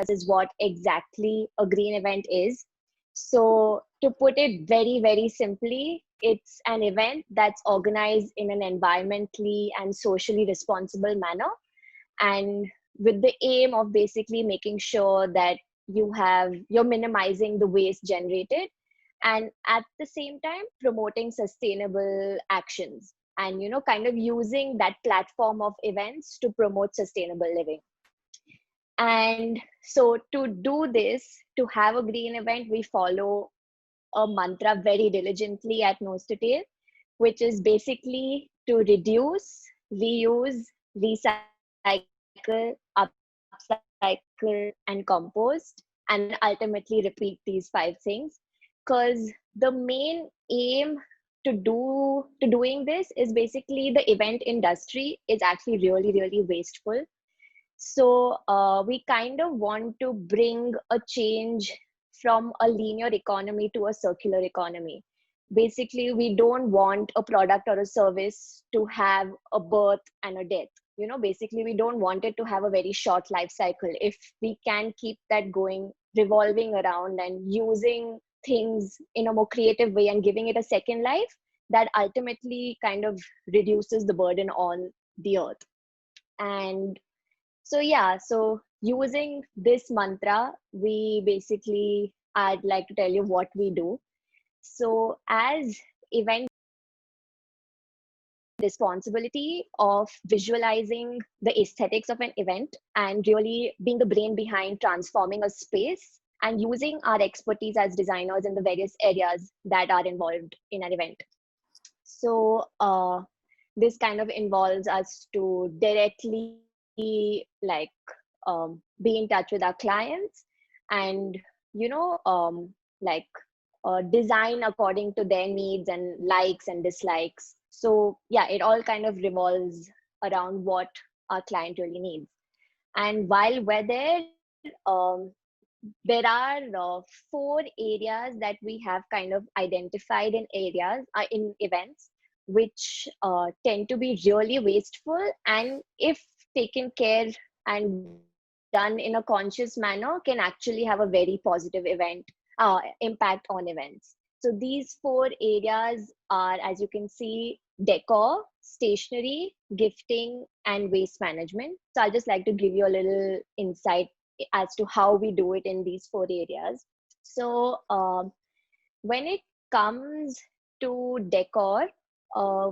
is what exactly a green event is. So to put it very, very simply, it's an event that's organized in an environmentally and socially responsible manner, and with the aim of basically making sure that you're minimizing the waste generated, and at the same time promoting sustainable actions, and kind of using that platform of events to promote sustainable living. And so to do this, to have a green event, we follow a mantra very diligently at Nose to Tail, which is basically to reduce, reuse, recycle, upcycle, and compost, and ultimately repeat these five things. Because the main aim to doing this is basically the event industry is actually really, really wasteful. So we kind of want to bring a change from a linear economy to a circular economy. Basically, we don't want a product or a service to have a birth and a death. Basically, we don't want it to have a very short life cycle. If we can keep that going, revolving around and using things in a more creative way and giving it a second life, that ultimately kind of reduces the burden on the earth. And so yeah, so using this mantra, we basically, I'd like to tell you what we do. So as event responsibility of visualizing the aesthetics of an event and really being the brain behind transforming a space and using our expertise as designers in the various areas that are involved in an event. So this kind of involves us to directly like be in touch with our clients and like design according to their needs and likes and dislikes. So yeah, it all kind of revolves around what our client really needs. And while we're there, um, there are four areas that we have kind of identified in areas in events which tend to be really wasteful, and if taken care and done in a conscious manner can actually have a very positive event impact on events. So these four areas are, as you can see, decor, stationery, gifting, and waste management. So I'll just like to give you a little insight as to how we do it in these four areas. So when it comes to decor,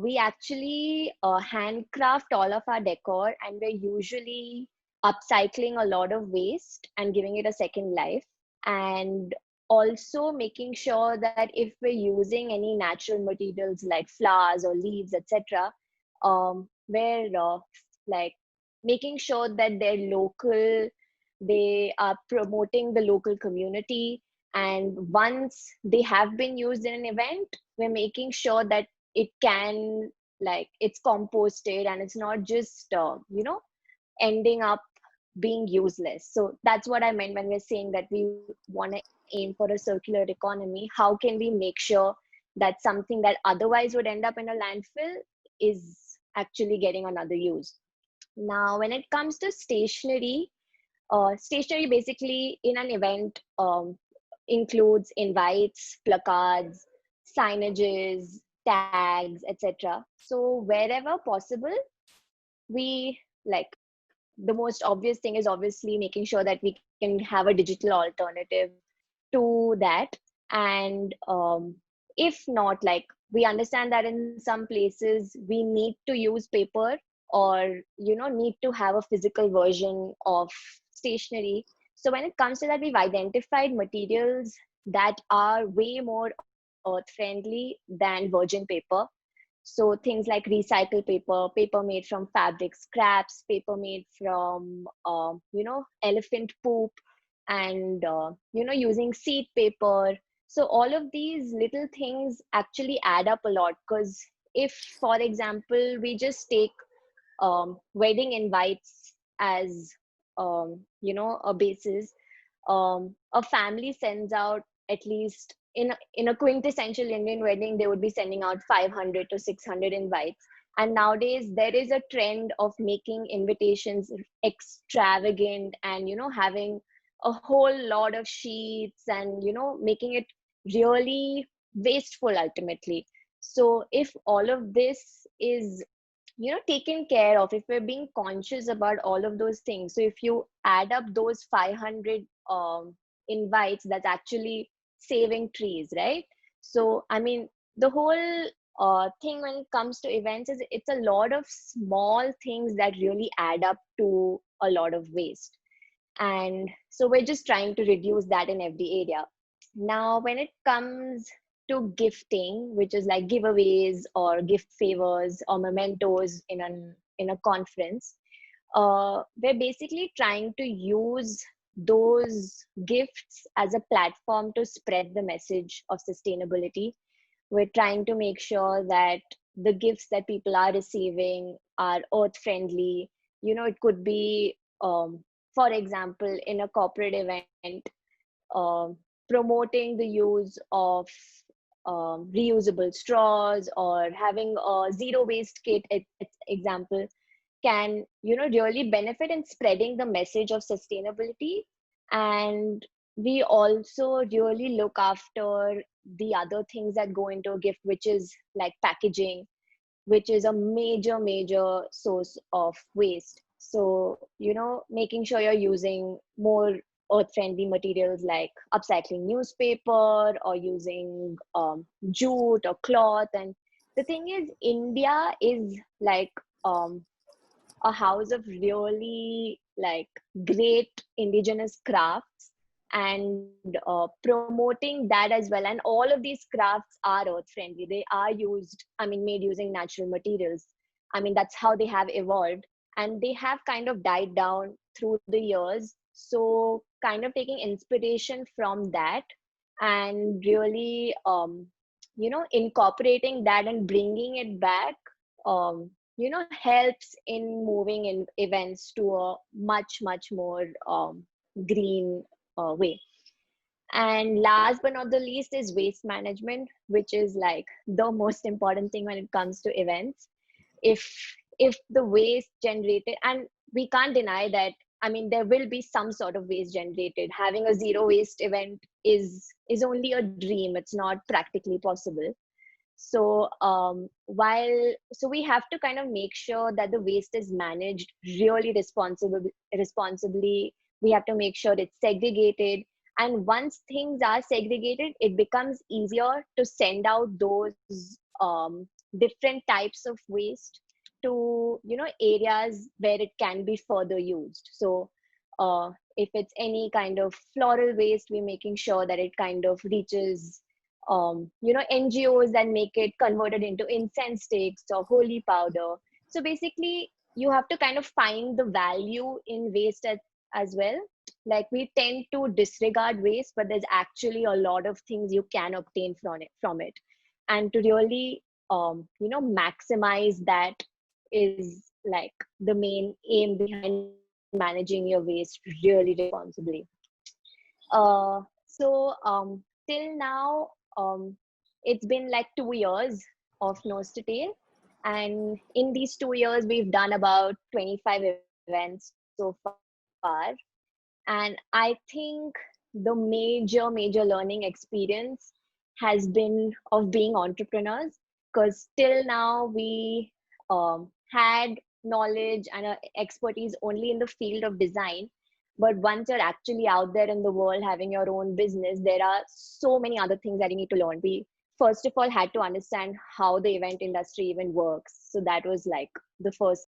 we actually handcraft all of our decor, and we're usually upcycling a lot of waste and giving it a second life, and also making sure that if we're using any natural materials like flowers or leaves, etc., we're like making sure that they're local, they are promoting the local community, and once they have been used in an event, we're making sure that it can, like, it's composted and it's not just ending up being useless. So that's what I meant when we're saying that we want to aim for a circular economy. How can we make sure that something that otherwise would end up in a landfill is actually getting another use? Now when it comes to stationery, stationery basically in an event includes invites, placards, signages, tags, etc. So wherever possible, we, like, the most obvious thing is obviously making sure that we can have a digital alternative to that. And if not, like, we understand that in some places we need to use paper or need to have a physical version of stationery. So when it comes to that, we've identified materials that are way more earth friendly than virgin paper. So things like recycled paper, paper made from fabric scraps, paper made from elephant poop, and using seed paper. So all of these little things actually add up a lot, because if, for example, we just take wedding invites as a basis, a family sends out, at least in a quintessential Indian wedding, they would be sending out 500 to 600 invites. And nowadays there is a trend of making invitations extravagant and having a whole lot of sheets and, making it really wasteful ultimately. So if all of this is, taken care of, if we're being conscious about all of those things, so if you add up those 500 invites, that's actually saving trees, right? So I mean, the whole thing when it comes to events is it's a lot of small things that really add up to a lot of waste. And so we're just trying to reduce that in every area. Now when it comes to gifting, which is like giveaways or gift favors or mementos in a conference, we're basically trying to use those gifts as a platform to spread the message of sustainability. We're trying to make sure that the gifts that people are receiving are earth friendly. It could be, for example, in a corporate event, um, promoting the use of reusable straws or having a zero waste kit, example, can really benefit in spreading the message of sustainability. And we also really look after the other things that go into a gift, which is like packaging, which is a major source of waste. So making sure you're using more earth friendly materials like upcycling newspaper or using jute or cloth. And the thing is, India is like um, a house of really like great indigenous crafts, and promoting that as well. And all of these crafts are earth friendly. They are used, I mean, made using natural materials. I mean, that's how they have evolved, and they have kind of died down through the years. So kind of taking inspiration from that and really incorporating that and bringing it back, helps in moving in events to a much more green way. And last but not the least is waste management, which is like the most important thing when it comes to events. If the waste generated, and we can't deny that, I mean, there will be some sort of waste generated. Having a zero waste event is only a dream. It's not practically possible. So we have to kind of make sure that the waste is managed really responsibly. We have to make sure it's segregated, and once things are segregated, it becomes easier to send out those different types of waste to areas where it can be further used. So if it's any kind of floral waste, we're making sure that it kind of reaches NGOs that make it converted into incense sticks or holy powder. So basically, you have to kind of find the value in waste as well. Like we tend to disregard waste, but there's actually a lot of things you can obtain from it. And to really maximize that is like the main aim behind managing your waste really responsibly. So till now, it's been like 2 years of Nose to Tail, and in these 2 years, we've done about 25 events so far. And I think the major learning experience has been of being entrepreneurs, because till now we had knowledge and expertise only in the field of design. But once you're actually out there in the world having your own business, there are so many other things that you need to learn. We first of all had to understand how the event industry even works. So that was like the first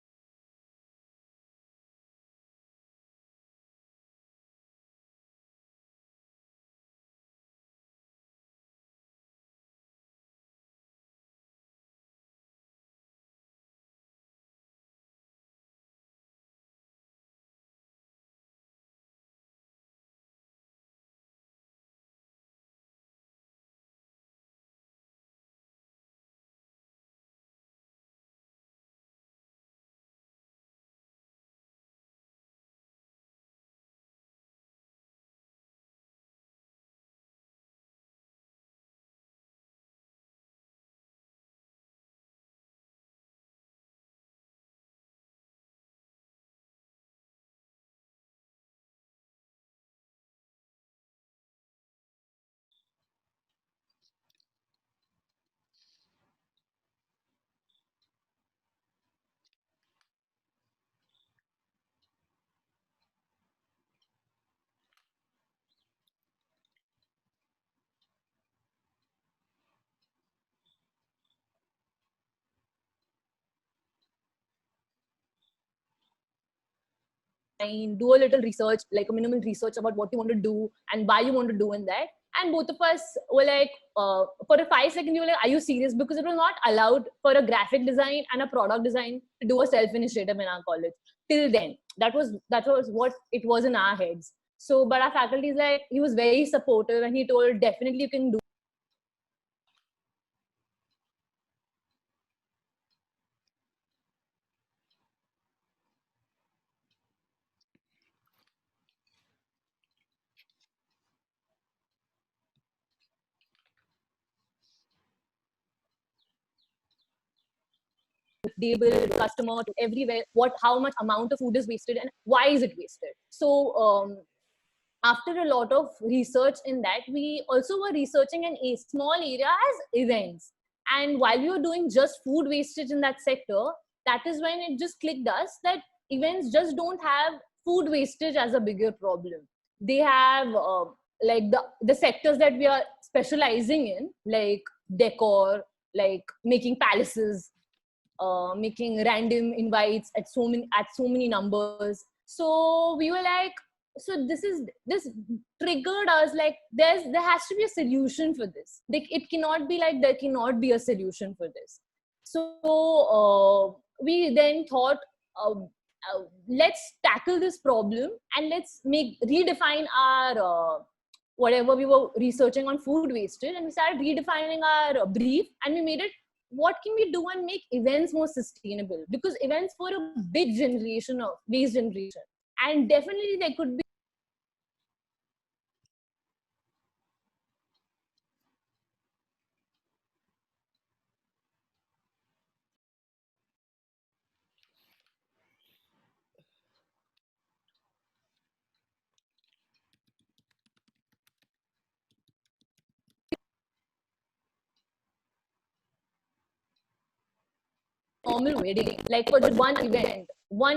design, do a little research, like a minimal research about what you want to do and why you want to do in that. And both of us were like, for a 5 second, we were like, are you serious? Because it was not allowed for a graphic design and a product design to do a self-initiative in our college. Till then, that was what it was in our heads. So, but our faculty is like, he was very supportive and he told, definitely you can do. Table, customer, to everywhere, how much amount of food is wasted and why is it wasted. So after a lot of research in that, we also were researching a small area as events. And while we were doing just food wastage in that sector, that is when it just clicked us that events just don't have food wastage as a bigger problem. They have like the sectors that we are specializing in, like decor, like making palaces, making random invites at so many numbers. So we were like, so this triggered us, like there has to be a solution for this. Like it cannot be like there cannot be a solution for this. So we then thought, let's tackle this problem and let's redefine our whatever we were researching on food wastage, and we started redefining our brief, and we made it, what can we do and make events more sustainable? Because events for a big generation of waste generation, and definitely there could be normal wedding, like for just one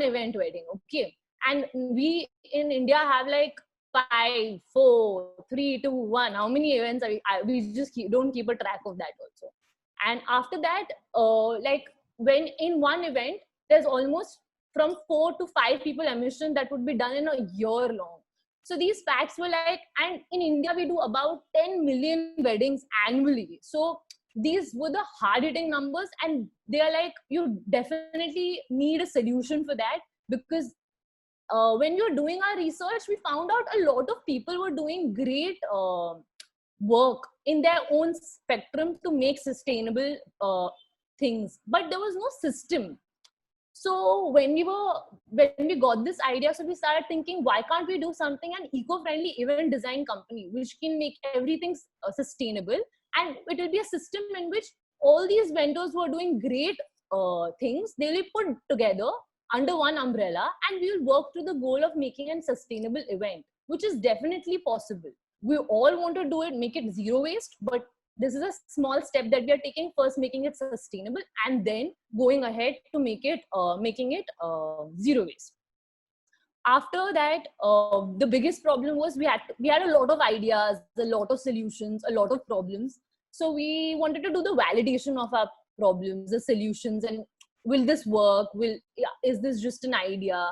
event wedding, okay? And we in India have like 5, 4, 3, 2, 1. How many events are we just don't keep a track of that also. And after that, like when in one event, there's almost from 4 to 5 people emission that would be done in a year long. So these facts were like, and in India, we do about 10 million weddings annually. So these were the hard hitting numbers, and they are like, you definitely need a solution for that. Because when we were doing our research, we found out a lot of people were doing great work in their own spectrum to make sustainable things, but there was no system. So when we got this idea, so we started thinking, why can't we do something, an eco-friendly event design company which can make everything sustainable, and it will be a system in which all these vendors who are doing great things, they will be put together under one umbrella, and we will work to the goal of making a sustainable event, which is definitely possible. We all want to do it, make it zero waste, but this is a small step that we are taking, first making it sustainable and then going ahead to making it zero waste. After that, the biggest problem was we had a lot of ideas, a lot of solutions, a lot of problems. So we wanted to do the validation of our problems, the solutions, and will this work, is this just an idea?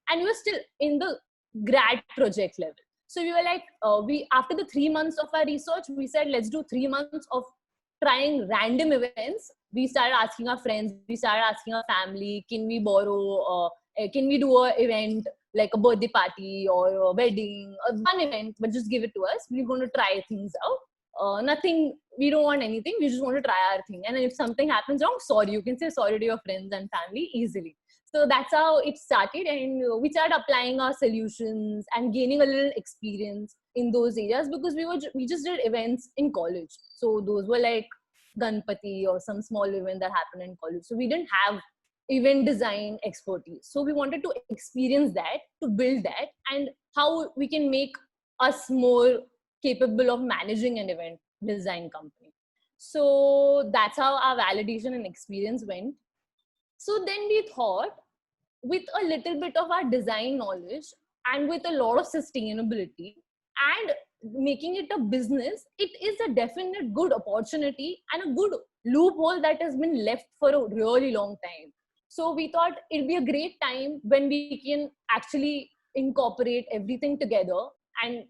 And we were still in the grad project level. So we were like, after the 3 months of our research, we said, let's do 3 months of trying random events. We started asking our friends, we started asking our family, can we borrow, can we do an event like a birthday party or a wedding, or one event, but just give it to us. We're going to try things out. Nothing, we don't want anything. We just want to try our thing. And if something happens wrong, sorry, you can say sorry to your friends and family easily. So that's how it started, and we started applying our solutions and gaining a little experience in those areas, because we just did events in college. So those were like Ganpati or some small event that happened in college. So we didn't have event design expertise. So we wanted to experience that, to build that, and how we can make us more capable of managing an event design company. So that's how our validation and experience went. So then we thought, with a little bit of our design knowledge and with a lot of sustainability and making it a business, it is a definite good opportunity and a good loophole that has been left for a really long time. So we thought it'd be a great time when we can actually incorporate everything together and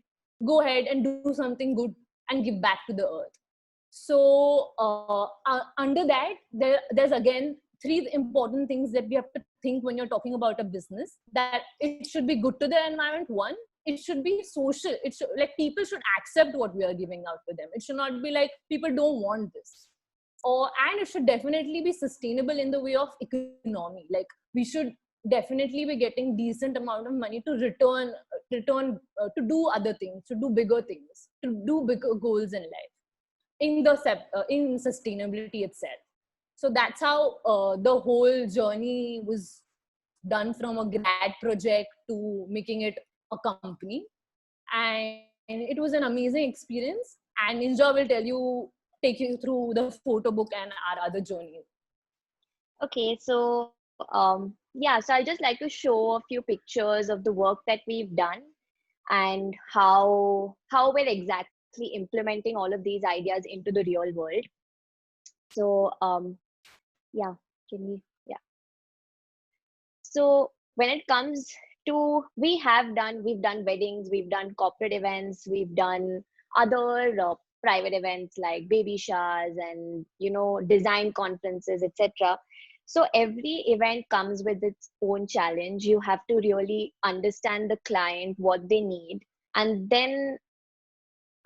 go ahead and do something good and give back to the earth. So under that, there's again three important things that we have to think when you're talking about a business. That it should be good to the environment. One, it should be social. It should, like, people should accept what we are giving out to them. It should not be like people don't want this. And it should definitely be sustainable in the way of economy. Like, we should definitely be getting decent amount of money to return to do other things, to do bigger things, to do bigger goals in life, in in sustainability itself. So that's how the whole journey was done, from a grad project to making it a company. And it was an amazing experience, and Ninja will take you through the photo book and our other journey. Okay, so yeah, so I'll just like to show a few pictures of the work that we've done and how we're exactly implementing all of these ideas into the real world. So yeah, yeah. So when it comes to, we've done weddings, we've done corporate events, we've done other private events like baby showers and design conferences, etc. So every event comes with its own challenge. You have to really understand the client, what they need, and then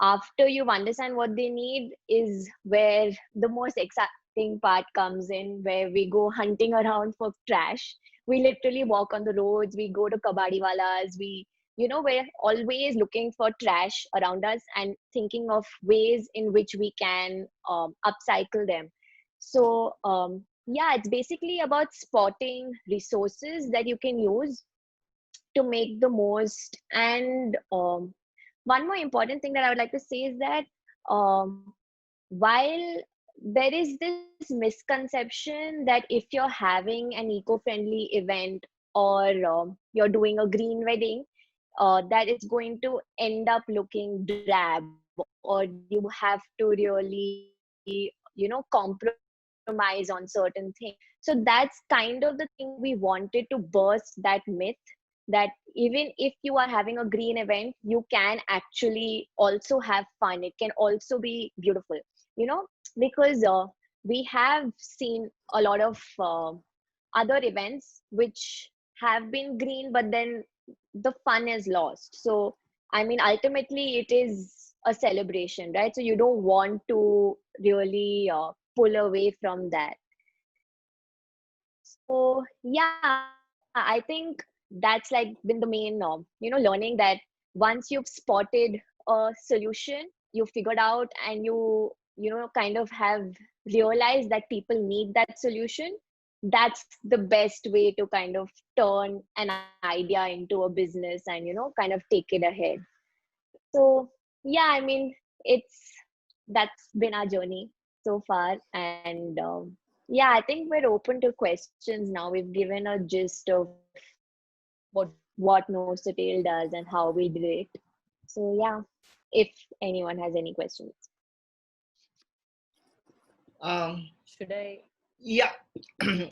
after you understand what they need is where the most exciting part comes in, where we go hunting around for trash. We literally walk on the roads, we go to kabadiwalas, we're always looking for trash around us and thinking of ways in which we can upcycle them. So yeah, it's basically about spotting resources that you can use to make the most. And one more important thing that I would like to say is that while there is this misconception that if you're having an eco-friendly event or you're doing a green wedding, that it's going to end up looking drab, or you have to really, compromise on certain things. So that's kind of the thing we wanted to burst that myth, that even if you are having a green event, you can actually also have fun. It can also be beautiful, because we have seen a lot of other events which have been green, but then the fun is lost. So, I mean, ultimately, it is a celebration, right? So, you don't want to really pull away from that. So, yeah, I think that's like been the main, learning that once you've spotted a solution, you figured out, and you kind of have realized that people need that solution, that's the best way to kind of turn an idea into a business and, kind of take it ahead. So, yeah, I mean, that's been our journey so far. And yeah, I think we're open to questions now. We've given a gist of what Nose to Tail does and how we do it. So yeah, if anyone has any questions. Should I? Yeah,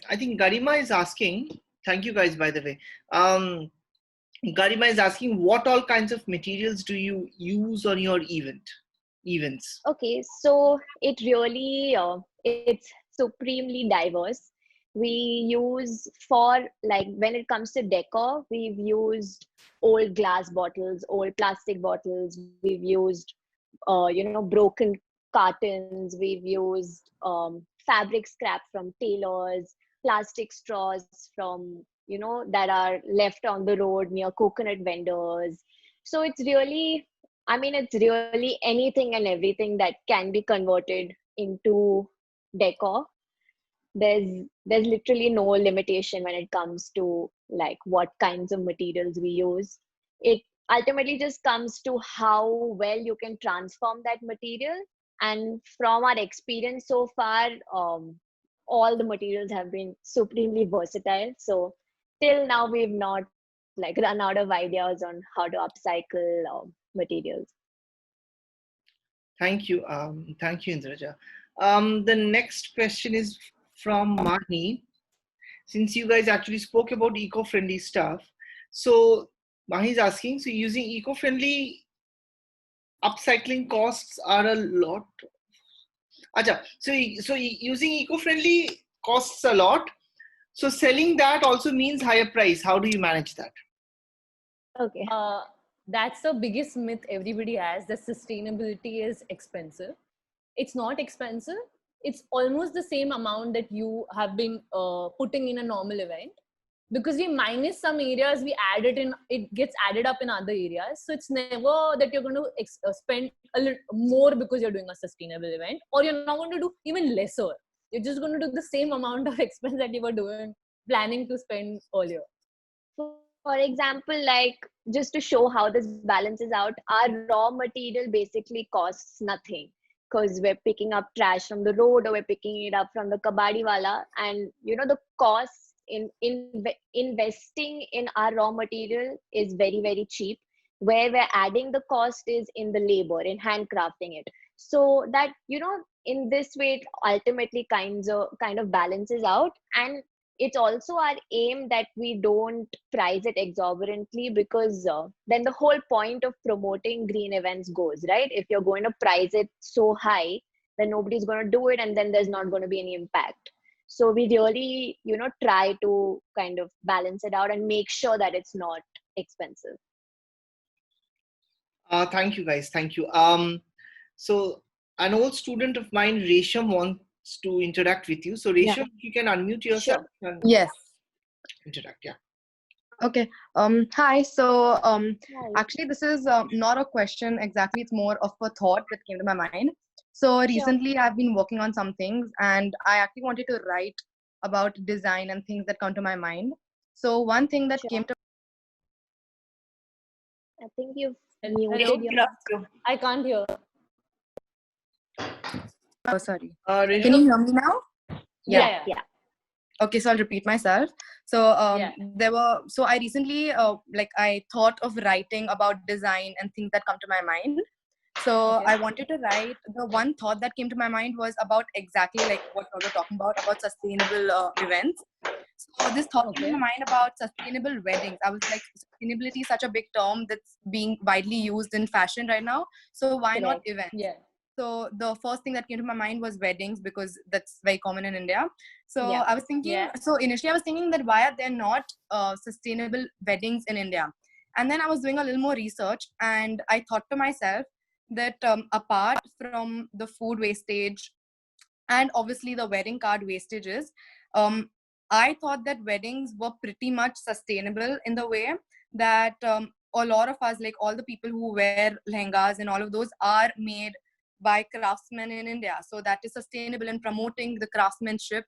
I think Garima is asking, thank you guys, by the way. Garima is asking, what all kinds of materials do you use on your events? Okay, so it really, it's supremely diverse. We use, for like when it comes to decor, we've used old glass bottles, old plastic bottles. We've used, broken cartons. We've used fabric scrap from tailors, plastic straws from, that are left on the road near coconut vendors. So it's really, I mean, it's really anything and everything that can be converted into decor. There's literally no limitation when it comes to like what kinds of materials we use. It ultimately just comes to how well you can transform that material. And from our experience so far, all the materials have been supremely versatile. So till now, we've not like run out of ideas on how to upcycle materials. Thank you. Thank you, Indraja. The next question is from Mani. Since you guys actually spoke about eco-friendly stuff, so Mahi is asking, so using eco-friendly upcycling costs are a lot. Acha, so using eco-friendly costs a lot. So selling that also means higher price. How do you manage that? Okay. That's the biggest myth everybody has, that sustainability is expensive. It's not expensive. It's almost the same amount that you have been putting in a normal event, because we minus some areas, we add it in, it gets added up in other areas. So it's never that you're going to spend a little more because you're doing a sustainable event, or you're not going to do even lesser. You're just going to do the same amount of expense that you were doing, planning to spend earlier. For example, like just to show how this balances out, our raw material basically costs nothing because we're picking up trash from the road or we're picking it up from the kabadi wala, and the costs in investing in our raw material is very very cheap. Where we're adding the cost is in the labor, in handcrafting it. So that in this way it ultimately kind of balances out. And it's also our aim that we don't price it exorbitantly, because then the whole point of promoting green events goes, right? If you're going to price it so high, then nobody's going to do it, and then there's not going to be any impact. So we really try to kind of balance it out and make sure that it's not expensive. Thank you, guys. Thank you. So an old student of mine, Resham, wants to interact with you. So Resham, you can unmute yourself. Sure. And Yes. interact. Yeah. Okay. Hi. So, Hi. actually, this is not a question exactly. It's more of a thought that came to my mind. So recently, I've been working on some things, and I actually wanted to write about design and things that come to my mind. So one thing that came to I think you've Hello? muted your. I can't hear. oh, sorry. Resham, Can you hear me now? Yeah. Okay, so I'll repeat myself. So so I recently I thought of writing about design and things that come to my mind. So Okay. I wanted to write, the one thought that came to my mind was about exactly like what we were talking about sustainable events. So this thought came to my mind about sustainable weddings. I was like, sustainability is such a big term that's being widely used in fashion right now. So why not Correct. events? Yeah. So the first thing that came to my mind was weddings, because that's very common in India. So Yeah. I was thinking, so initially I was thinking that why are there not sustainable weddings in India? And then I was doing a little more research, and I thought to myself that apart from the food wastage and obviously the wedding card wastages, I thought that weddings were pretty much sustainable in the way that a lot of us, like all the people who wear lehengas and all of those, are made by craftsmen in India. So that is sustainable in promoting the craftsmanship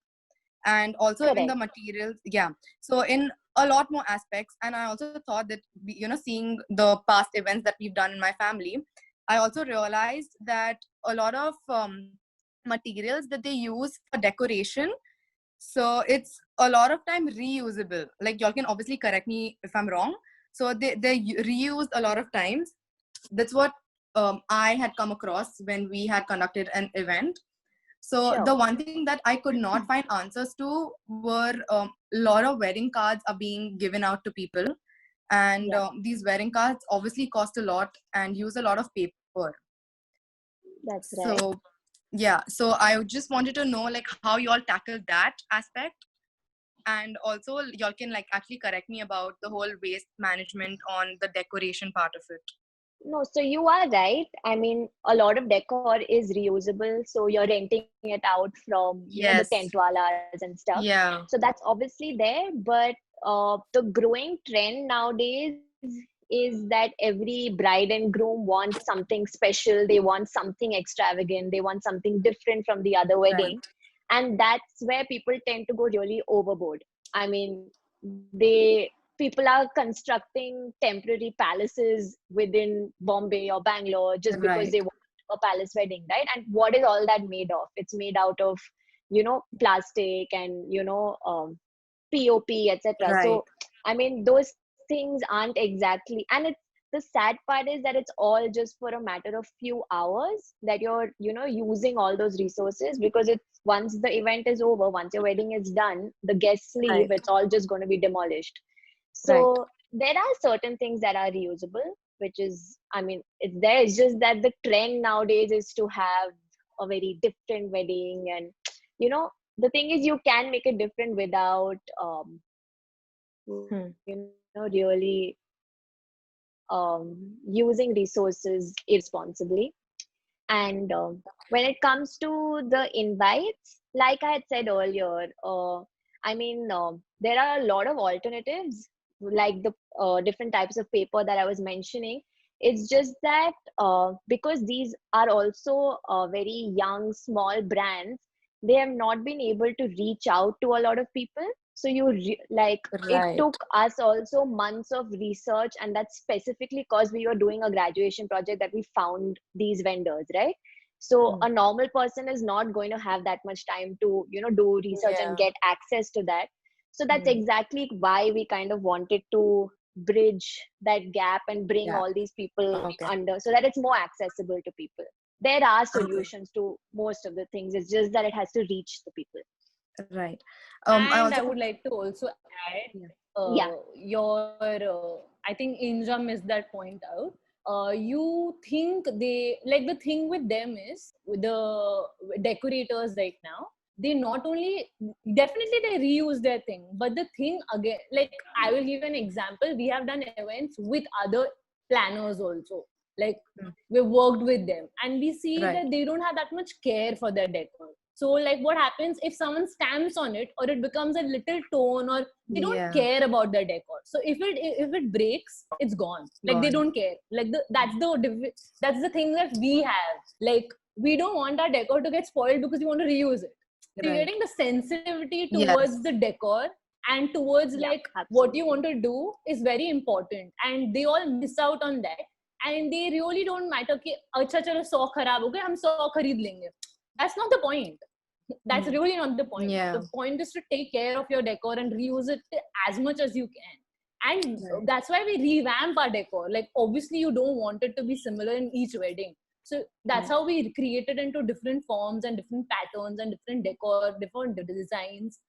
and also in the materials. Yeah. So in a lot more aspects. And I also thought that, seeing the past events that we've done in my family, I also realized that a lot of materials that they use for decoration, so it's a lot of time reusable. Like, y'all can obviously correct me if I'm wrong. So they're reused a lot of times. That's what I had come across when we had conducted an event. So the one thing that I could not find answers to were a lot of wedding cards are being given out to people. And these wedding cards obviously cost a lot and use a lot of paper. That's right. So yeah, so I just wanted to know like how you all tackle that aspect. And also y'all can like actually correct me about the whole waste management on the decoration part of it. No, so you are right. I mean, a lot of decor is reusable. So you're renting it out from the tent walas and stuff. Yeah. So that's obviously there. But the growing trend nowadays is that every bride and groom wants something special. They want something extravagant. They want something different from the other wedding. Right. And that's where people tend to go really overboard. I mean, people are constructing temporary palaces within Bombay or Bangalore just because they want a palace wedding, right? And what is all that made of? It's made out of, plastic and, POP, etc. Right. So, I mean, those things aren't exactly, and the sad part is that it's all just for a matter of few hours that you're, using all those resources, because it's once the event is over, once your wedding is done, the guests leave, it's all just going to be demolished. So there are certain things that are reusable, which is, I mean, it's there. It's just that the trend nowadays is to have a very different wedding, and the thing is, you can make it different without really using resources irresponsibly. And when it comes to the invites, like I had said earlier, I mean, there are a lot of alternatives, like the different types of paper that I was mentioning. It's just that because these are also very young, small brands, they have not been able to reach out to a lot of people. So it took us also months of research, and that's specifically because we were doing a graduation project that we found these vendors, right? So a normal person is not going to have that much time to do research and get access to that. So that's exactly why we kind of wanted to bridge that gap and bring all these people under, so that it's more accessible to people. There are solutions to most of the things. It's just that it has to reach the people. Right. And I would like to also add I think Inja missed that point out. You think the thing with them is, with the decorators right now, they not only, definitely they reuse their thing, but the thing again, like I will give an example. We have done events with other planners also. Like we've worked with them, and we see that they don't have that much care for their decor. So like what happens if someone stamps on it, or it becomes a little tone, or they don't care about the decor. So if it breaks, it's gone. Like they don't care. Like that's the thing that we have. Like we don't want our decor to get spoiled because we want to reuse it. So you're getting the sensitivity towards the decor and towards what you want to do is very important, and they all miss out on that. And they really don't matter कि अच्छा चलो 100 खराब हो गए हम 100 खरीद लेंगे. That's not the point. That's really not the point. The point is to take care of your decor and reuse it as much as you can. And that's why we revamp our decor. Like obviously you don't want it to be similar in each wedding. So that's how we created into different forms and different patterns and different decor, different designs.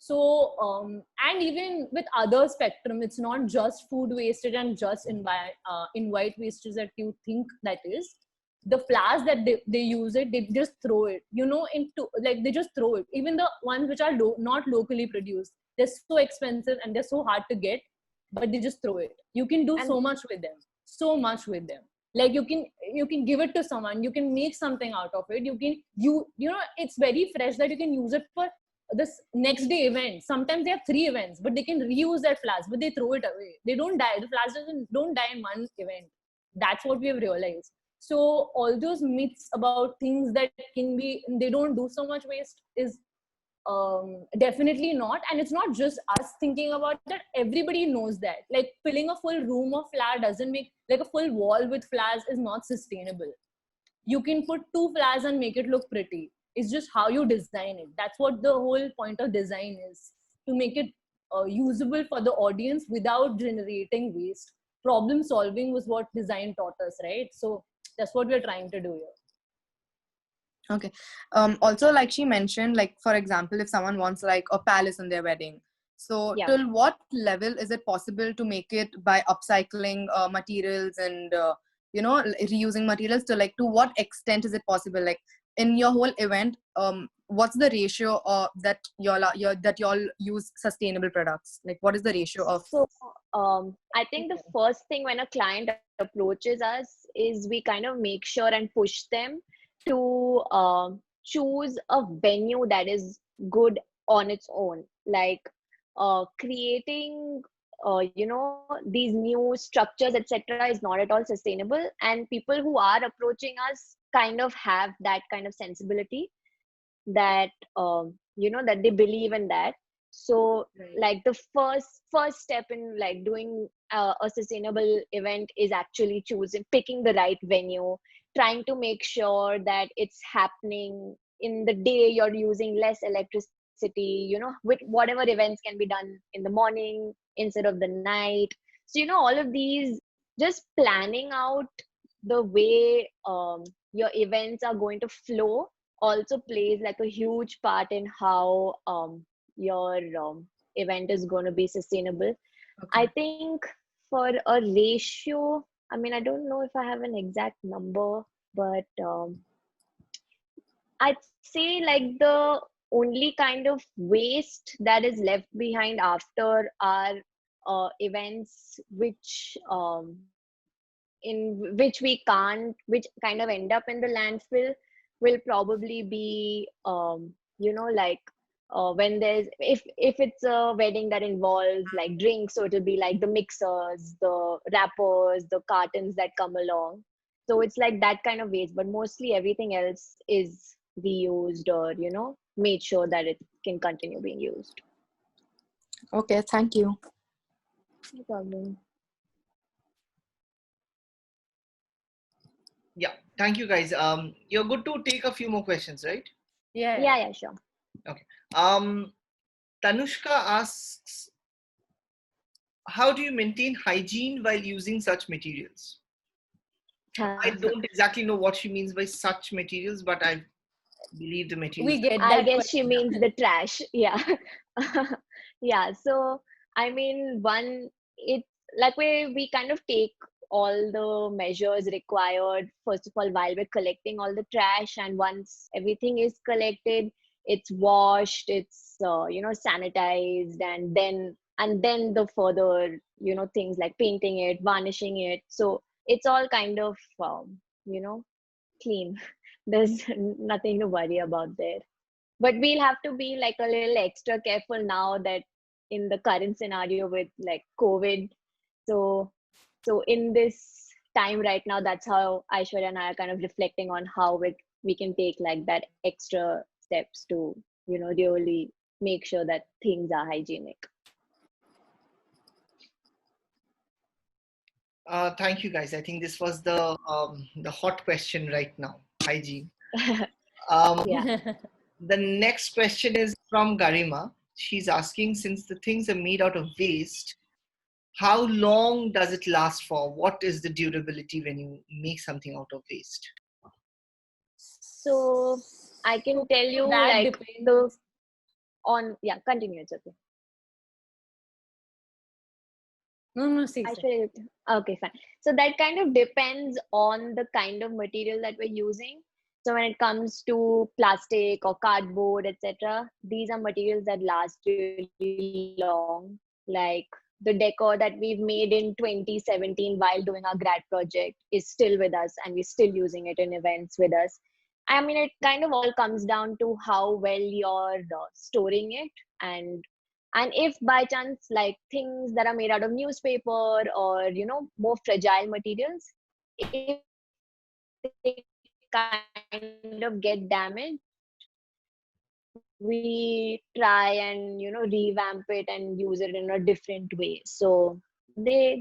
So and even with other spectrum, it's not just food wastage and just invite wastage that you think that is. The flowers that they use it, they just throw it, into, like they just throw it. Even the ones which are not locally produced, they're so expensive and they're so hard to get, but they just throw it. You can do so much with them. Like you can give it to someone, you can make something out of it. It's very fresh that you can use it for this next day event. Sometimes they have 3 events, but they can reuse that flowers, but they throw it away. They don't die. The flowers don't die in one event. That's what we have realized. So all those myths about things that they don't do so much waste is definitely not. And it's not just us thinking about that. Everybody knows that. Like filling a full room of flower doesn't make, like a full wall with flowers is not sustainable. You can put 2 flowers and make it look pretty. It's just how you design it. That's what the whole point of design is, to make it usable for the audience without generating waste. Problem solving was what design taught us, right? So that's what we're trying to do here. Okay. Also, like she mentioned, like for example, if someone wants like a palace in their wedding, so till what level is it possible to make it by upcycling materials and reusing materials? To what extent is it possible? Like in your whole event, what's the ratio that y'all use sustainable products? Like what is the ratio of? So I think the first thing when a client approaches us is we kind of make sure and push them to choose a venue that is good on its own. Like creating these new structures, etc., is not at all sustainable, and people who are approaching us kind of have that kind of sensibility that that they believe in that. So like the first step in like doing a sustainable event is actually picking the right venue, trying to make sure that it's happening in the day, you're using less electricity, with whatever events can be done in the morning instead of the night. So all of these, just planning out the way your events are going to flow also plays like a huge part in how your event is going to be sustainable. I think for a ratio, I mean, I don't know if I have an exact number, but I'd say like the only kind of waste that is left behind after our events, in which we can't, which kind of end up in the landfill, will probably be, like when there's, if it's a wedding that involves like drinks, so it'll be like the mixers, the wrappers, the cartons that come along. So it's like that kind of waste, but mostly everything else is reused or made sure that it can continue being used. Okay, thank you. No problem. Yeah, thank you guys. You're good to take a few more questions, right? Yeah, sure. Okay. Tanushka asks, how do you maintain hygiene while using such materials? I don't exactly know what she means by such materials, but I believe the materials. We get I that guess she question. means the trash. Yeah. Yeah. So, I mean, it like we kind of take all the measures required, first of all, while we're collecting all the trash. And once everything is collected, it's washed, it's, sanitized, and then the further, things like painting it, varnishing it. So it's all kind of, you know, clean. There's nothing to worry about there. But we'll have to be like a little extra careful now that in the current scenario with like COVID. So so in this time right now, that's how Aishwarya and I are kind of reflecting on how we can take like that extra steps to, really make sure that things are hygienic. Thank you, guys. I think this was the hot question right now, hygiene. Yeah. The next question is from Garima. She's asking, since the things are made out of waste, how long does it last for? What is the durability when you make something out of waste? So I can tell you That like depends. continue, it's okay. No, see. Okay, fine. So that kind of depends on the kind of material that we're using. So when it comes to plastic or cardboard, etc., these are materials that last really long. Like the decor that we've made in 2017 while doing our grad project is still with us, and we're still using it in events with us. I mean, it kind of all comes down to how well you're storing it, and if by chance like things that are made out of newspaper or more fragile materials, if they kind of get damaged, we try and revamp it and use it in a different way. So they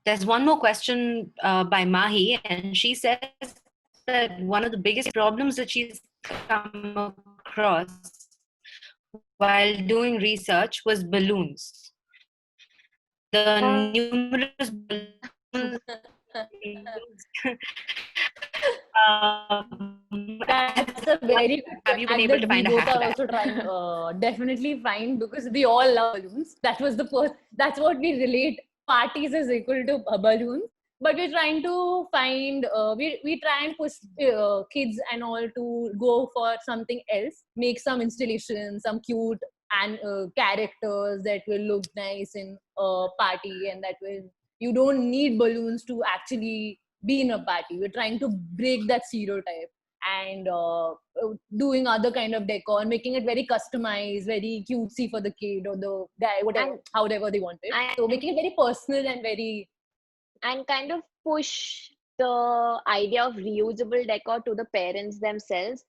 There's one more question by Mahi, and she says that one of the biggest problems that she's come across while doing research was balloons. The numerous balloons That's a very good have you been fact able that to we find a both hack are to also that? trying definitely find, because we all love balloons. That was the first. That's what we relate. Parties is equal to balloons. But we're trying to find. We try and push kids and all to go for something else. Make some installations, some cute and characters that will look nice in a party, and that will, you don't need balloons to actually be in a party. We're trying to break that stereotype and doing other kind of decor, making it very customized, very cutesy for the kid or the guy, whatever, however they want it. So making it very personal and very, and kind of push the idea of reusable decor to the parents themselves.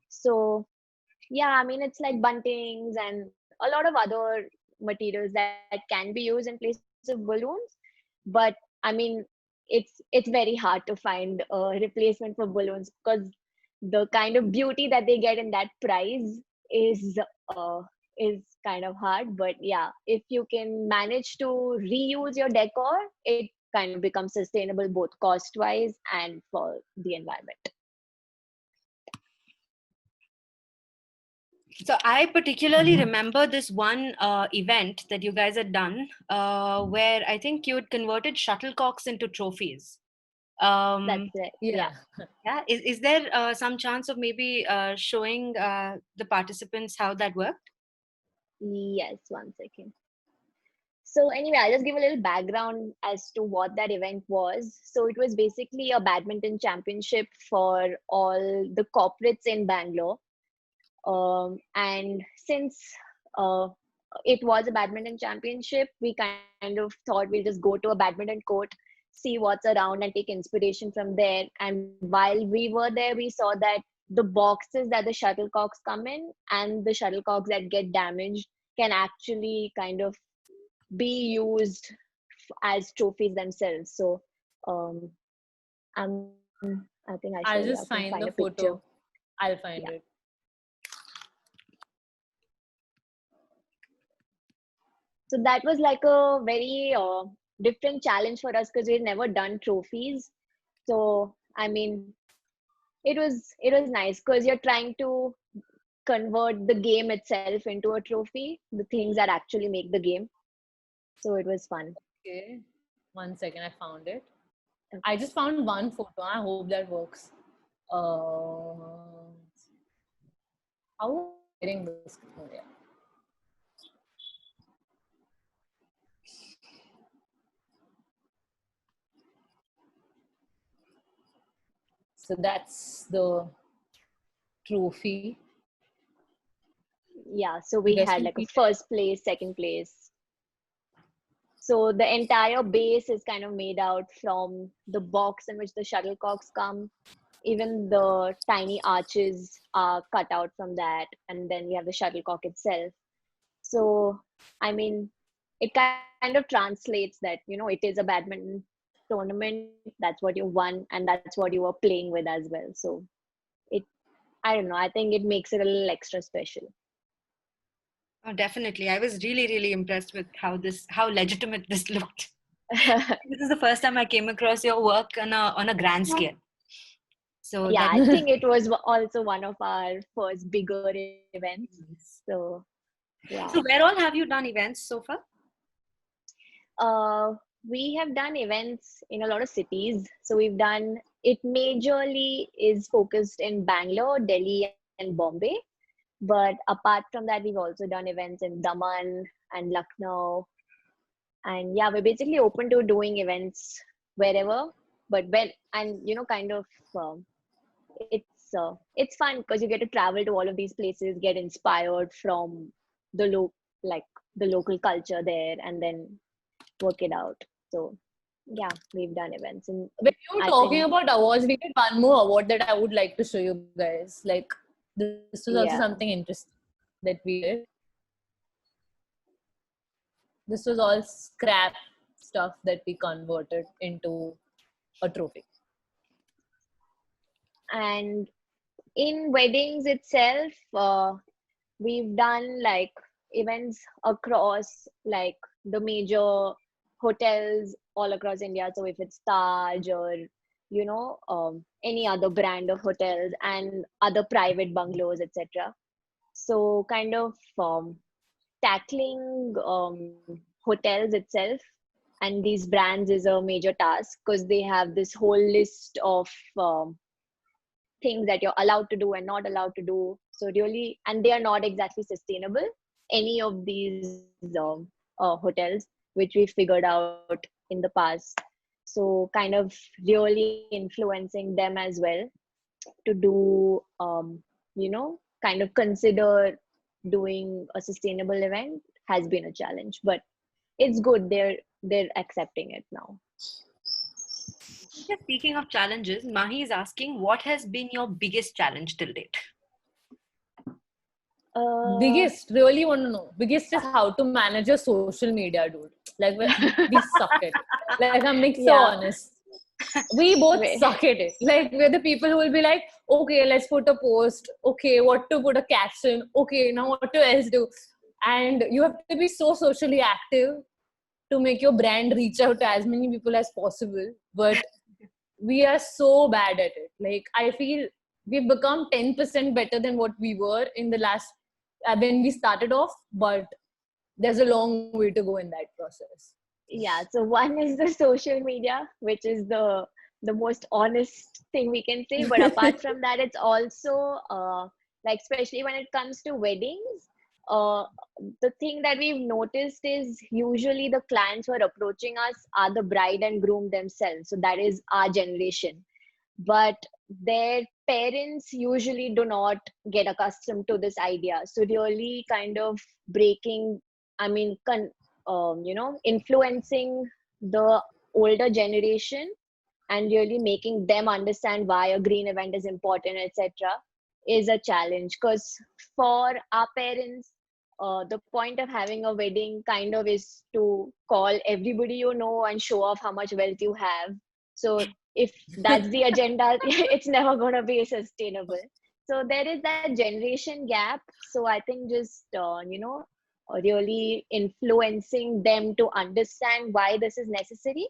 So yeah, I mean, it's like buntings and a lot of other materials that can be used in place of balloons. But I mean, it's very hard to find a replacement for balloons, because the kind of beauty that they get in that price uh, is kind of hard. But yeah, if you can manage to reuse your decor, it kind of becomes sustainable both cost wise and for the environment. So I particularly remember this one event that you guys had done where I think you had converted shuttlecocks into trophies. That's it. Yeah. Yeah. Is there some chance of maybe showing the participants how that worked? Yes, 1 second. So anyway, I'll just give a little background as to what that event was. So it was basically a badminton championship for all the corporates in Bangalore. And since uh, it was a badminton championship, we kind of thought we'll just go to a badminton court, see what's around, and take inspiration from there. And while we were there, we saw that the boxes that the shuttlecocks come in and the shuttlecocks that get damaged can actually kind of be used as trophies themselves. So I'm, I think I'll I just can find the a picture. photo. I'll find Yeah. it. So that was like a very different challenge for us, because we'd never done trophies. So I mean, it was nice because you're trying to convert the game itself into a trophy, the things that actually make the game. So it was fun. Okay. 1 second, I found it. Okay. I just found one photo. I hope that works. How am I getting this? Oh, yeah. So that's the trophy. Yeah, so we guys had can like a see it? first place, second place. So the entire base is kind of made out from the box in which the shuttlecocks come. Even the tiny arches are cut out from that, and then we have the shuttlecock itself. So I mean, it kind of translates that, you know, it is a badminton tournament. That's what you won, and that's what you were playing with as well. So it, I don't know, I think it makes it a little extra special. Oh, definitely. I was really, really impressed with how legitimate this looked. This is the first time I came across your work on a grand scale. So Yeah, that I think it was also one of our first bigger events. So yeah. So where all have you done events so far? We have done events in a lot of cities. So we've done it, majorly is focused in Bangalore, Delhi, and Bombay. But apart from that, we've also done events in Daman and Lucknow. And yeah, we're basically open to doing events wherever. But when, and you know, kind of, it's fun because you get to travel to all of these places, get inspired from the the local culture there, and then work it out. So yeah, we've done events. And when you were talking about awards, we did one more award that I would like to show you guys. Like, this was also something interesting that we did. This was all scrap stuff that we converted into a trophy. And in weddings itself, we've done like events across like the major hotels all across India. So if it's Taj or, you know, any other brand of hotels and other private bungalows, etc. So kind of tackling hotels itself and these brands is a major task, because they have this whole list of things that you're allowed to do and not allowed to do. So really, and they are not exactly sustainable, any of these hotels, which we figured out in the past. So kind of really influencing them as well to do, you know, kind of consider doing a sustainable event has been a challenge, but it's good. They're accepting it now. Just speaking of challenges, Mahi is asking, what has been your biggest challenge till date? Biggest, really want to know. Biggest is how to manage your social media, dude. Like, we suck it. Like, I'm being so honest. We both Wait. suck at it. Like, we're the people who will be like, okay, let's put a post. Okay, what to put a caption. Okay, now what to else do? And you have to be so socially active to make your brand reach out to as many people as possible. But we are so bad at it. Like, I feel we've become 10% better than what we were in the last, when we started off. But there's a long way to go in that process. Yeah, so one is the social media, which is the most honest thing we can say. But apart from that, it's also like, especially when it comes to weddings, uh, the thing that we've noticed is usually the clients who are approaching us are the bride and groom themselves. So that is our generation. But their parents usually do not get accustomed to this idea. So really kind of breaking, I mean, influencing the older generation and really making them understand why a green event is important, etc., is a challenge. Because for our parents, the point of having a wedding kind of is to call everybody you know and show off how much wealth you have. So if that's the agenda, it's never going to be sustainable. So there is that generation gap. So I think just really influencing them to understand why this is necessary,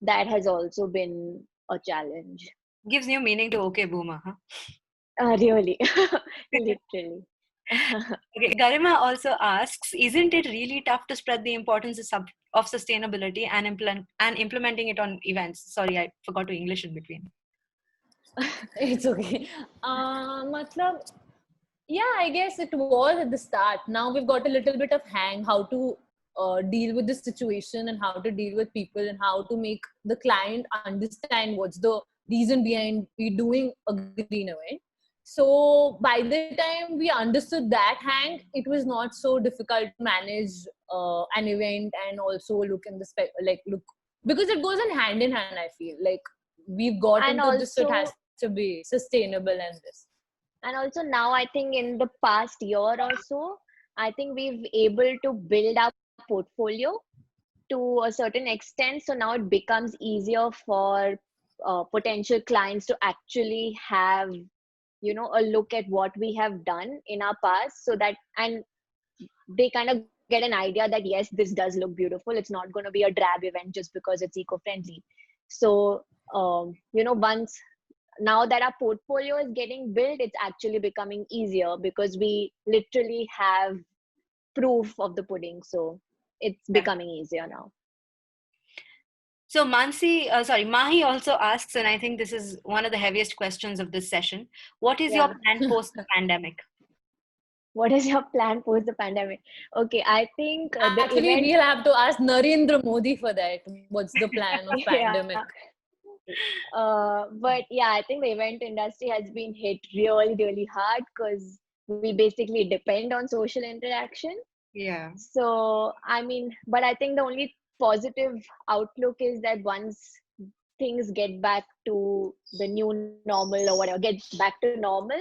that has also been a challenge. Gives new meaning to okay boomer, huh? Really. Literally. Okay, Garima also asks, isn't it really tough to spread the importance of sustainability and implementing it on events? Sorry, I forgot to English in between. It's okay. Matlab, yeah, I guess it was at the start. Now we've got a little bit of hang how to deal with this situation and how to deal with people and how to make the client understand what's the reason behind we doing a green event. So by the time we understood that hang, it was not so difficult to manage an event and also look in the look, because it goes in hand. I feel like we've got And into this, so it also- has to be sustainable and this. And also now I think in the past year or so, I think we've able to build our portfolio to a certain extent. So now it becomes easier for potential clients to actually have, a look at what we have done in our past, so that, and they kind of get an idea that yes, this does look beautiful. It's not going to be a drab event just because it's eco-friendly. So once, now that our portfolio is getting built, it's actually becoming easier because we literally have proof of the pudding. So it's becoming easier now. So Mahi also asks, and I think this is one of the heaviest questions of this session. What is your plan post the pandemic? What is your plan post the pandemic? Okay, I think the Actually, event. we'll have to ask Narendra Modi for that. What's the plan of pandemic? But yeah, I think the event industry has been hit really, really hard because we basically depend on social interaction. Yeah. So, I mean, but I think the only positive outlook is that once things get back to the new normal or whatever, get back to normal,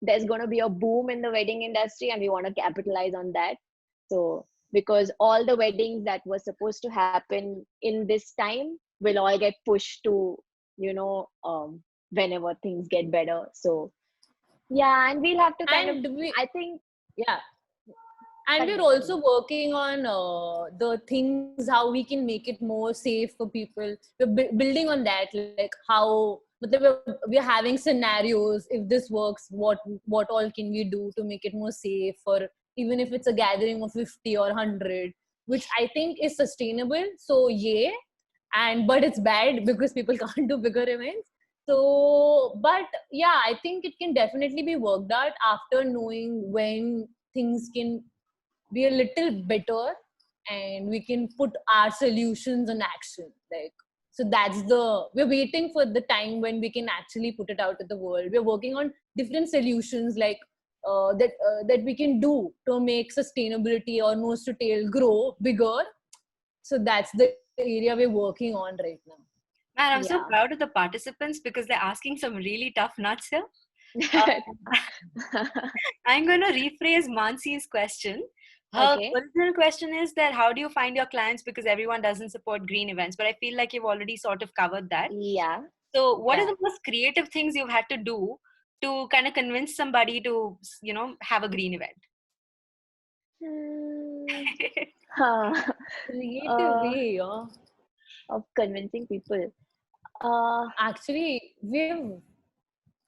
there's going to be a boom in the wedding industry and we want to capitalize on that. So, because all the weddings that were supposed to happen in this time will all get pushed to, whenever things get better. So, yeah, and we'll have to I think. Yeah. And we're also working on the things, how we can make it more safe for people. We're building on that, like how we're having scenarios. If this works, what all can we do to make it more safe? Or even if it's a gathering of 50 or 100, which I think is sustainable. So yeah, but it's bad because people can't do bigger events. So, but yeah, I think it can definitely be worked out after knowing when things can be a little better and we can put our solutions in action. Like, so we're waiting for the time when we can actually put it out to the world. We're working on different solutions like that we can do to make sustainability or nose to tail grow bigger. So that's the area we're working on right now. Man, I'm so proud of the participants because they're asking some really tough nuts here. I'm going to rephrase Mansi's question. Her Okay. original question is that how do you find your clients, because everyone doesn't support green events, but I feel like you've already sort of covered that. Yeah. So what are Yeah. the most creative things you've had to do to kind of convince somebody to, have a green event? Hmm. Huh. Creative uh, way, yeah. of convincing people. Uh, Actually, we've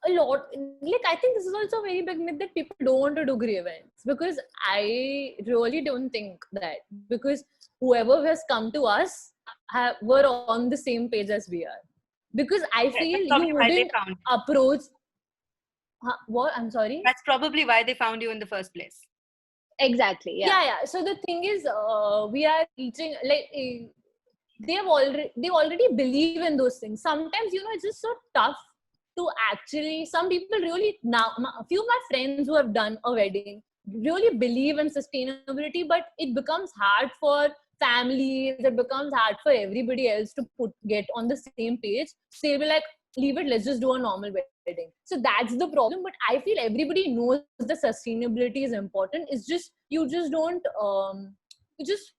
a lot, like I think this is also a very big myth that people don't want to do green events, because I really don't think that, because whoever has come to us were on the same page as we are, because I Yeah, feel that's you probably why they wouldn't found. approach what, I'm sorry. That's probably why they found you in the first place. exactly. Yeah. Yeah, so the thing is, we are reaching, like they already believe in those things. Sometimes it's just so tough to actually, some people really, now a few of my friends who have done a wedding really believe in sustainability, but it becomes hard for families, it becomes hard for everybody else to get on the same page. So they'll be like, leave it, let's just do a normal wedding. So that's the problem. But I feel everybody knows the sustainability is important. It's just you just don't you just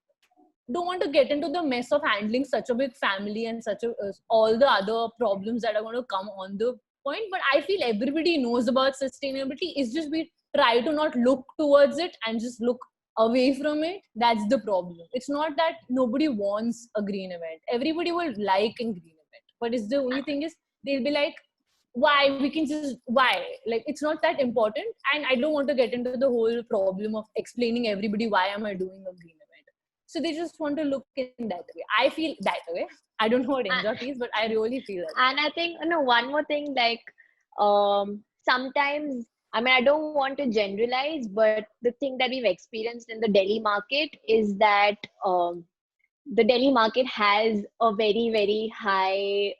don't want to get into the mess of handling such a big family and such a all the other problems that are going to come on the point. But I feel everybody knows about sustainability. It's just we try to not look towards it and just look away from it. That's the problem. It's not that nobody wants a green event. Everybody will like a green event, but it's the only thing is they'll be like, why, we can just, why, like it's not that important. And I don't want to get into the whole problem of explaining everybody why am I doing a green event. So they just want to look in that way. I feel that way. I don't know what Indra feels, but I really feel that. And I think, one more thing, like, sometimes, I mean, I don't want to generalize, but the thing that we've experienced in the Delhi market is that the Delhi market has a very, very high,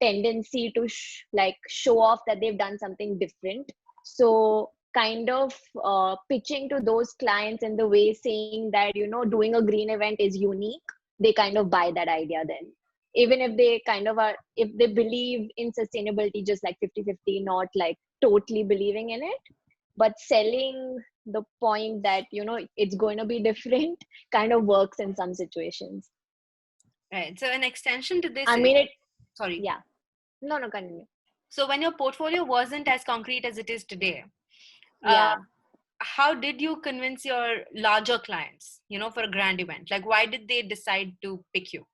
tendency to like show off that they've done something different. So kind of pitching to those clients in the way saying that, doing a green event is unique. They kind of buy that idea then. Even if they kind of are, if they believe in sustainability, just like 50-50, not like totally believing in it, but selling the point that it's going to be different kind of works in some situations. Right. So an extension to this I is, mean it. sorry. Yeah. No, continue. So when your portfolio wasn't as concrete as it is today, Yeah. how did you convince your larger clients, for a grand event? Like, why did they decide to pick you?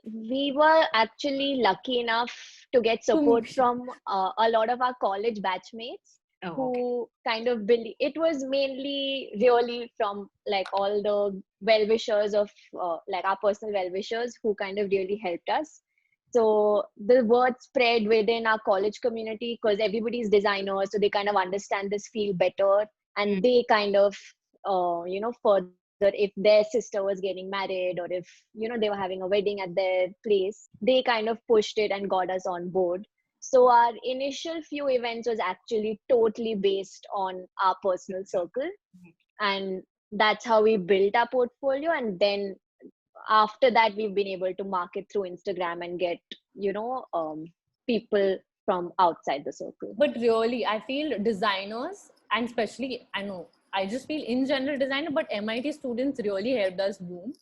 We were actually lucky enough to get support from a lot of our college batchmates who kind of believe. It was mainly really from like all the well-wishers of like our personal well-wishers who kind of really helped us. So the word spread within our college community because everybody's designers, so they kind of understand this field better, and they kind of further, if their sister was getting married or if they were having a wedding at their place, they kind of pushed it and got us on board. So our initial few events was actually totally based on our personal circle, and that's how we built our portfolio. And then after that, we've been able to market through Instagram and get people from outside the circle. But really, I feel designers, and especially, I just feel in general designer, but MIT students really helped us boom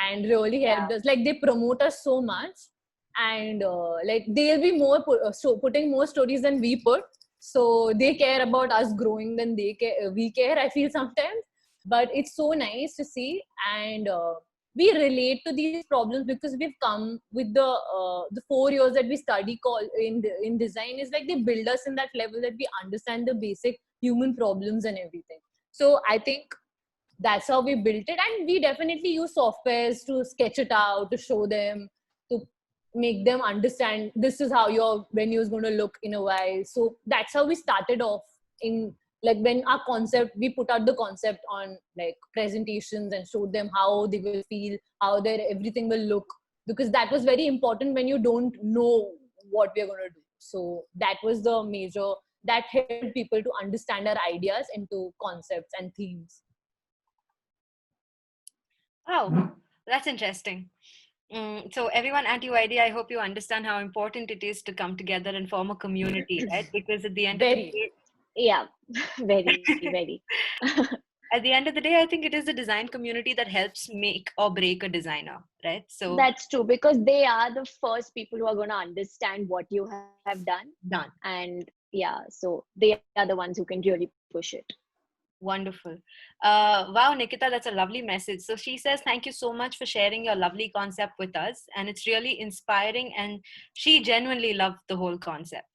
and really helped us. Like they promote us so much, and like they'll be more putting more stories than we put. So they care about us growing than we care. I feel sometimes, but it's so nice to see, and we relate to these problems because we've come with the 4 years that we study in design. Is like they build us in that level that we understand the basic human problems and everything. So I think that's how we built it, and we definitely use softwares to sketch it out, to show them, to make them understand this is how your venue is going to look in a while. So that's how we started off. In like when our concept, we put out the concept on like presentations and showed them how they will feel, how their everything will look, because that was very important when you don't know what we're going to do. So that was the major, that helped people to understand our ideas into concepts and themes. Oh, that's interesting. So everyone at UID, I hope you understand how important it is to come together and form a community, right? Because at the end of the day, Yeah, very, very. At the end of the day, I think it is the design community that helps make or break a designer, right? So That's true, because they are the first people who are going to understand what you have done. done. And yeah, so they are the ones who can really push it. Wonderful. Wow, Nikita, that's a lovely message. So she says, thank you so much for sharing your lovely concept with us. And it's really inspiring. And she genuinely loved the whole concept.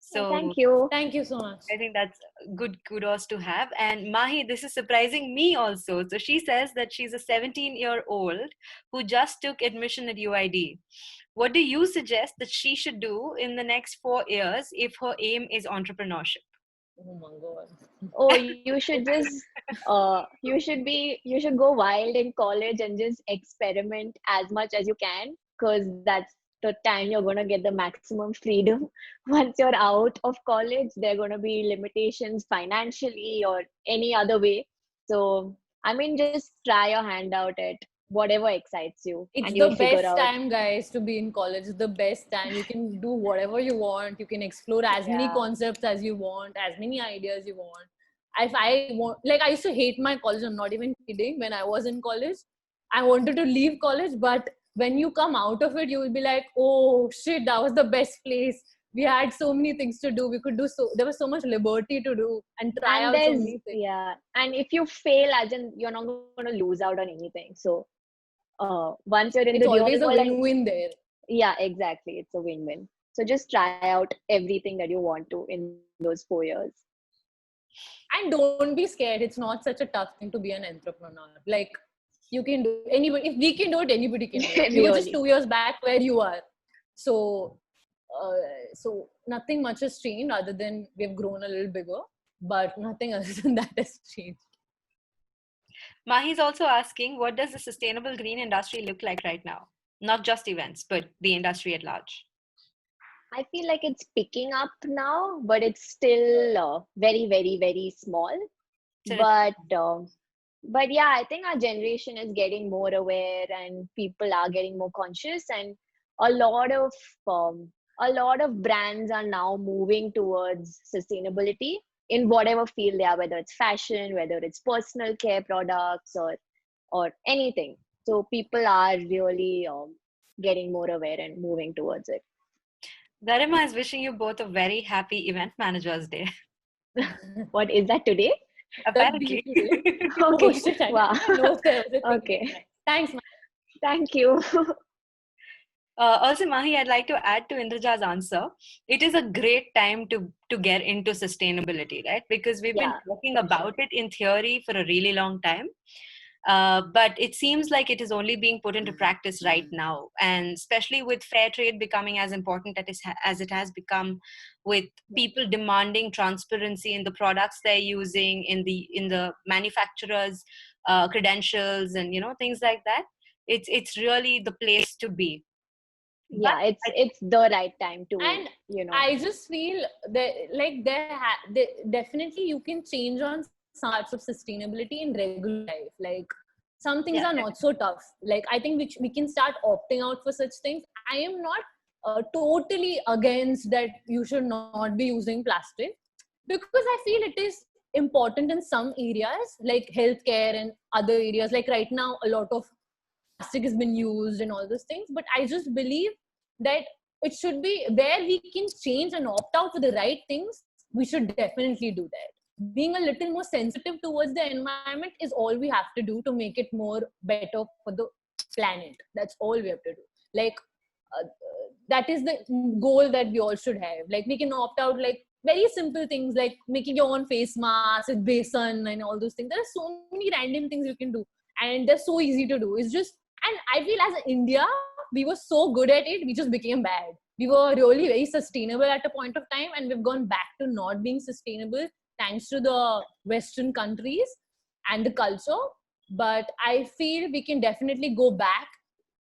So Thank you. Thank you so much. I think that's good kudos to have. And Mahi, this is surprising me also. So she says that she's a 17-year-old who just took admission at UID. What do you suggest that she should do in the next 4 years if her aim is entrepreneurship? Oh my god. Oh, you should just you should go wild in college and just experiment as much as you can, because that's the time you're going to get the maximum freedom. Once you're out of college, there are going to be limitations financially or any other way. So I mean, just try your hand out at whatever excites you, It's and the you'll figure best out. time, guys, to be in college. It's the best time. You can do whatever you want. You can explore as many Yeah. concepts as you want, as many ideas you want. If I want, like, I used to hate my college. I'm not even kidding. When I was in college, I wanted to leave college, but when you come out of it, you will be like, oh shit, that was the best place. We had so many things to do. We could do so. There was so much liberty to do and try And out so there's, many things. yeah, and if you fail, as in, you're not going to lose out on anything. So once you're in It's the real always a world, and win-win there. yeah, exactly, it's a win-win. So just try out everything that you want to in those 4 years. And don't be scared. It's not such a tough thing to be an entrepreneur. Like, you can do, anybody, if we can do it, anybody can do it. We were just Really. 2 years back where you are. So so nothing much has changed other than we've grown a little bigger, but nothing other than that has changed. Mahi's also asking, what does the sustainable green industry look like right now? Not just events, but the industry at large. I feel like it's picking up now, but it's still very, very, very small. So But yeah, I think our generation is getting more aware, and people are getting more conscious, and a lot of brands are now moving towards sustainability in whatever field they are, whether it's fashion, whether it's personal care products, or anything. So people are really getting more aware and moving towards it. Garima is wishing you both a very happy Event Managers Day. What is that today? Apparently. Oh, Okay. shit, I Wow. didn't know there was a thing. Okay. Thanks, man. Thank you. Also, Mahi, I'd like to add to Indraja's answer. It is a great time to get into sustainability, right? Because we've been Yeah, talking for about it in theory for a really long time. But it seems like it is only being put into practice right now. And especially with fair trade becoming as important as it has become, with people demanding transparency in the products they're using, in the manufacturers' credentials, and things like that. It's really the place to be. yeah, it's the right time to, And I just feel that, like, definitely you can change on some parts of sustainability in regular life. Like, some things Yeah. are not so tough. Like, I think we can start opting out for such things. I am not totally against that you should not be using plastic, because I feel it is important in some areas, like healthcare and other areas. Like, right now, a lot of plastic has been used and all those things. But I just believe that it should be where we can change and opt out for the right things. We should definitely do that. Being a little more sensitive towards the environment is all we have to do to make it more better for the planet. That's all we have to do. Like, that is the goal that we all should have. Like, we can opt out, like, very simple things like making your own face mask with basin and all those things. There are so many random things you can do, and they're so easy to do. It's just, and I feel as India, we were so good at it, we just became bad. We were really very sustainable at a point of time, and we've gone back to not being sustainable thanks to the Western countries and the culture. But I feel we can definitely go back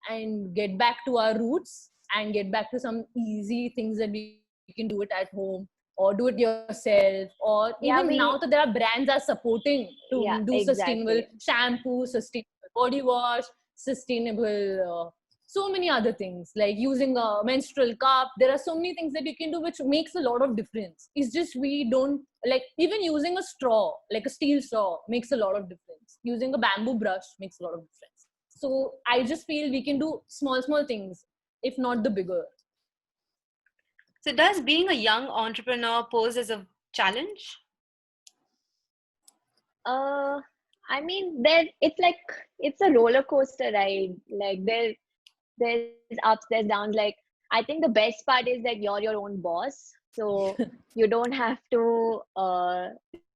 and get back to our roots and get back to some easy things that we can do it at home, or do it yourself, or Yeah, even now that there are brands are supporting to Yeah, do sustainable exactly. shampoo, sustainable body wash, sustainable so many other things like using a menstrual cup. There are so many things that you can do which makes a lot of difference. It's just we don't like, even using a straw, like a steel straw, makes a lot of difference. Using a bamboo brush makes a lot of difference. So I just feel we can do small things, if not the bigger. So does being a young entrepreneur pose as a challenge? I mean, it's a roller coaster ride. Like there's ups, there's downs. Like I think the best part is that you're your own boss, so you don't have to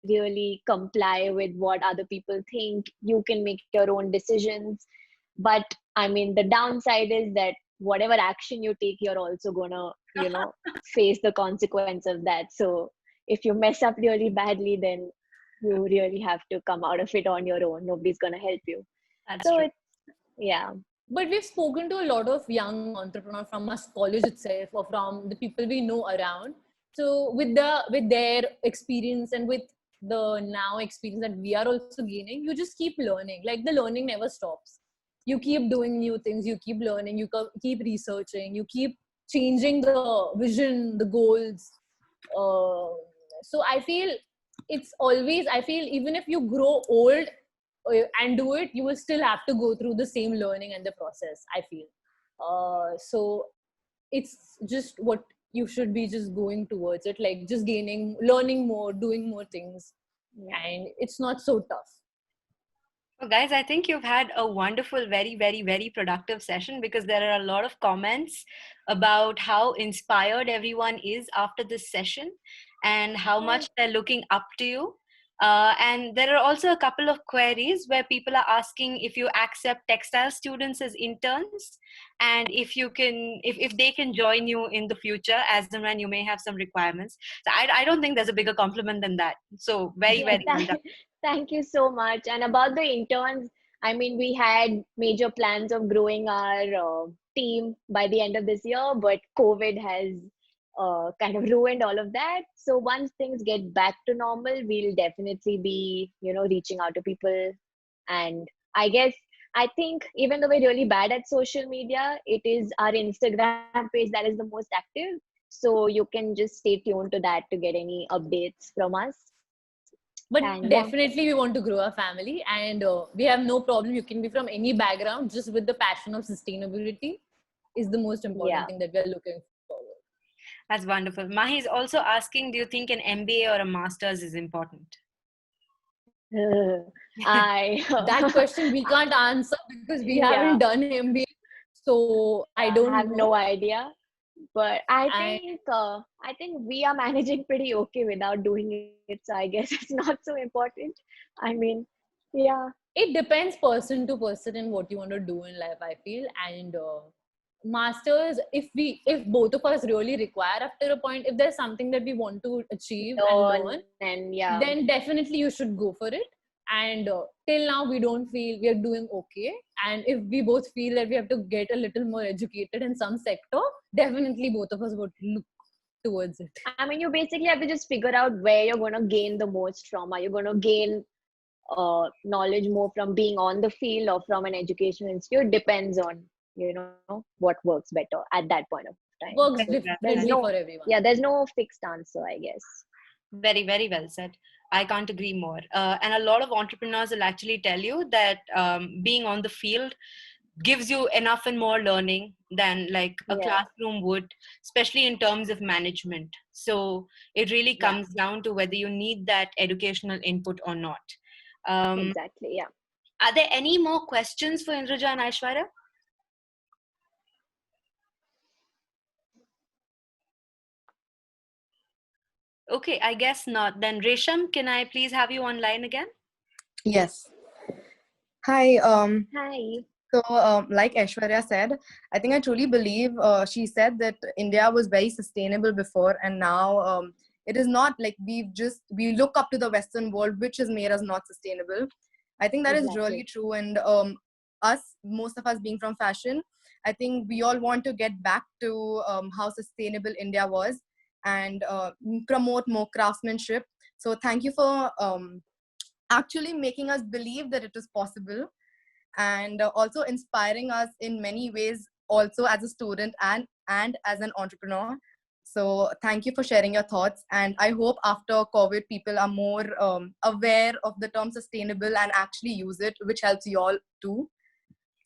really comply with what other people think. You can make your own decisions. But I mean, the downside is that whatever action you take, you're also gonna, face the consequence of that. So if you mess up really badly, then you really have to come out of it on your own. Nobody's gonna help you. That's So true. it's, yeah. But we've spoken to a lot of young entrepreneurs from our college itself, or from the people we know around. So with their experience and with the now experience that we are also gaining, you just keep learning. Like the learning never stops. You keep doing new things, you keep learning, you keep researching, you keep changing the vision, the goals. So I feel even if you grow old and do it, you will still have to go through the same learning and the process, I feel. So it's just what you should be just going towards it, like just learning more, doing more things. And it's not so tough. Well, guys, I think you've had a wonderful, very, very, very productive session, because there are a lot of comments about how inspired everyone is after this session and how much they're looking up to you. And there are also a couple of queries where people are asking if you accept textile students as interns, and if they can join you in the future as and when you may have some requirements. So I don't think there's a bigger compliment than that. So very, very well done. Thank you so much. And about the interns, I mean, we had major plans of growing our team by the end of this year, but COVID has kind of ruined all of that. So once things get back to normal, we'll definitely be, reaching out to people. And I think even though we're really bad at social media, it is our Instagram page that is the most active. So you can just stay tuned to that to get any updates from us. But And definitely we want to grow our family, and we have no problem. You can be from any background, just with the passion of sustainability is the most important thing that we are looking forward. That's wonderful. Mahi is also asking, do you think an MBA or a master's is important? That question we can't answer because we haven't done MBA. So I don't have know. no idea. But I think we are managing pretty okay without doing it. So I guess it's not so important. I mean, yeah. It depends person to person and what you want to do in life, I feel. And masters, if both of us really require after a point, if there's something that we want to achieve and learn, then definitely you should go for it. And till now we don't feel we are doing okay, and if we both feel that we have to get a little more educated in some sector, definitely both of us would look towards it. I mean, you basically have to just figure out where you're going to gain the most from. Are you going to gain knowledge more from being on the field or from an educational institute? Depends on what works better at that point of time. Works differently for everyone. Yeah, there's no fixed answer, I guess. Very, very well said. I can't agree more. And a lot of entrepreneurs will actually tell you that being on the field gives you enough and more learning than like a classroom would, especially in terms of management. So it really comes down to whether you need that educational input or not. Exactly, yeah. Are there any more questions for Indraja and Aishwarya? Okay, I guess not. Then Resham, can I please have you online again? Yes. Hi. Hi. So, like Aishwarya said, I think I truly believe she said that India was very sustainable before, and now it is not. Like we look up to the Western world, which has made us not sustainable. I think that is really true. And most of us being from fashion, I think we all want to get back to how sustainable India was and promote more craftsmanship. So thank you for actually making us believe that it is possible, and also inspiring us in many ways also as a student and as an entrepreneur. So thank you for sharing your thoughts. And I hope after COVID, people are more aware of the term sustainable and actually use it, which helps you all too.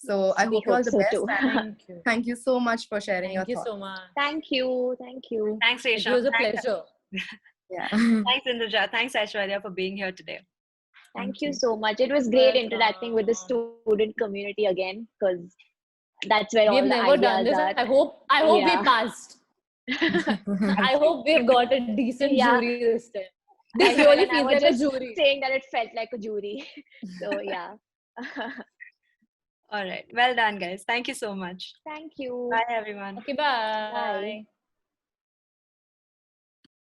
So I We hope you all hope the so best. too. And Thank you. thank you so much for sharing Thank you your thoughts. so much. Thank you. Thank you. Thanks, It Resha. was a Thanks, pleasure. Yeah. Thanks, Induja. Thanks, Aishwarya, for being here today. Thank you so much. It was great interacting with the Welcome. student community again, because that's where We've all the never done ideas this. are. I hope we Yeah. passed. I hope we've got a decent Yeah. jury this time. This I know, really and I feels was like a just jury. saying that it felt like a jury. So yeah. All right. Well done, guys. Thank you so much. Thank you. Bye, everyone. Okay, bye. Bye.